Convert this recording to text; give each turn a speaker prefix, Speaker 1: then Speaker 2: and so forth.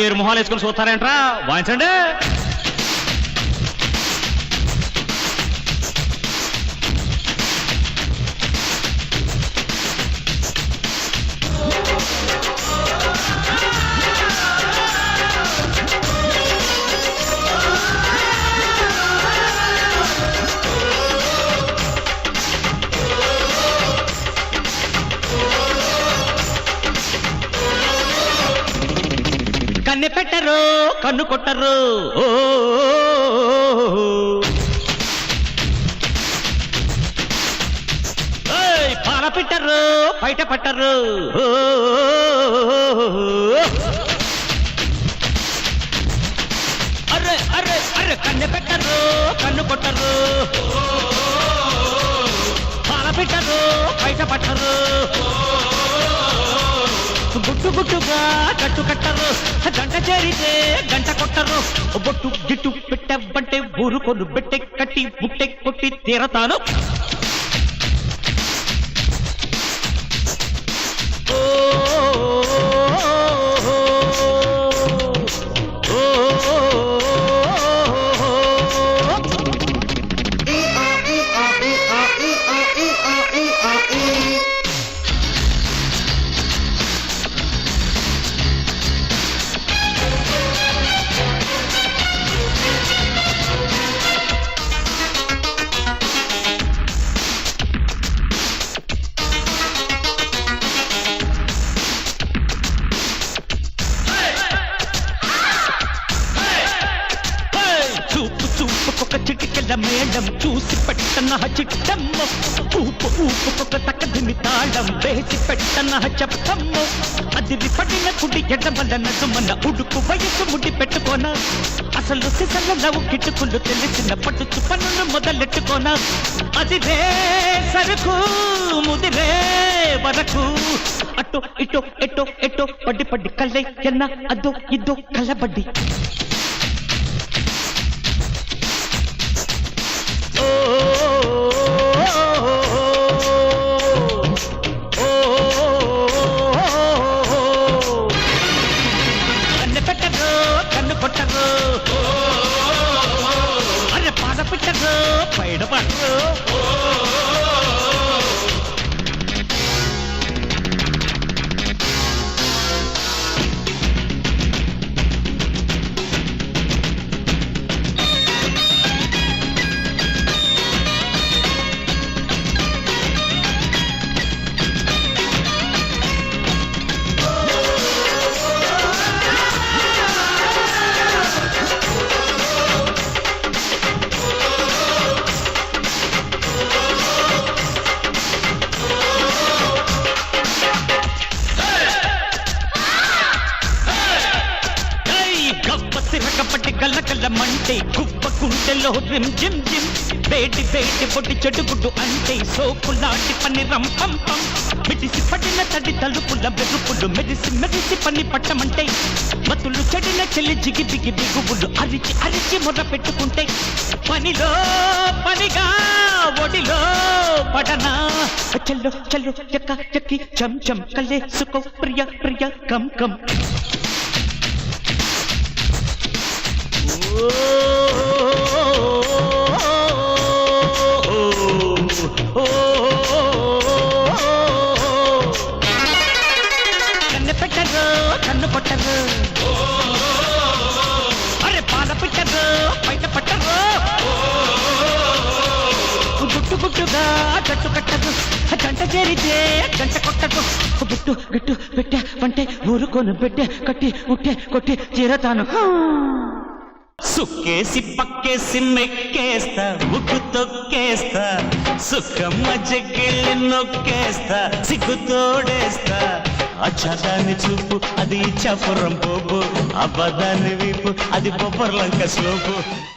Speaker 1: ఏరు మొహాలు వేసుకుని చూస్తారేంట్రా వాయించండి. కన్నె పెట్టరు కన్ను కొట్టరు పాల పెట్టరు బయట పట్టరు అరే అరే అరే కన్నె పెట్టరు కన్ను కొట్టరు పాల పెట్టరు బయట పట్టరు గుట్టు గుట్టుగా కట్టు కట్టరు గంట చేరితే గంట కొట్టరు బొట్టు గిట్టు పెట్టబంటే ఊరుకొను బెట్టె కట్టి బుట్టె కొట్టి తీరతాను. చూపుకొక చిటికెళ్ళ మేడం చూసి పెట్టన చిట్టమ్మ ఊపు ఊపుకొక తక్కదిమి తాళం వేసి పెట్టన చెప్పమ్మ అది విపడిన కుడి ఎడమల నడుమన ఉడుకు వయసు ముడి పెట్టుకోన అసలు సిసల నవ్వు కిట్టుకులు తెలిసిన పట్టుచు పనులు మొదలెట్టుకోన అదిరే సరుకు ముదిరే వరకు అటు ఇటు ఎటో ఎటో పడి పడి కళ్ళై ఎన్న అదో ఇదో కళ్ళబడ్డి కన్ను పెట్టరు కన్ను కొట్టరు అరే పాద పెట్టరు పైడ పట్టరు తిరగబట్టి గల్లగల్లమంటే గుబ్బ గుండెలో రిమ్ జిమ్ జిమ్ వేడి వేడి పొడి చెడుగుడ్డు అంటే సోకులాంటి పని రంపం పం మిడిసి పడిన తడి తలుపుల బెరుపులు మెరిసి మెరిసి పని పట్టమంటే మతులు చెడిన చెల్లి జిగి బిగి బిగువులు అరిచి అరిచి మొర పెట్టుకుంటే పనిలో పనిగా ఒడిలో పడనా చెల్లు చెల్లు చెక్క చెక్కి చం చం కలేసుకో ప్రియ ప్రియ కం కం కన్ను పెట్టరు కన్ను కొట్టరు అరే పాల పెట్టరు బయట పట్టరు గుట్టు గుట్టుగా గట్టు కట్టరు గంట చేరితే గంట కొట్టరు గుట్టు గట్టు పెట్టే వంటే ఊరుకోను పెట్టే కట్టి ఉట్టే కొట్టి తీరతాను. సుక్కేసి పక్కేసి మెక్కేస్తా ఉక్కు తొక్కేస్తా సుఖమ్మ జగ్గిళ్ళి నొక్కేస్తా సిగ్గు తోడేస్తా అచ్చదాన్ని చూపు అది చపురం పోపు అబదాన్ని వీపు అది బొబ్బర్లంక స్లోపు.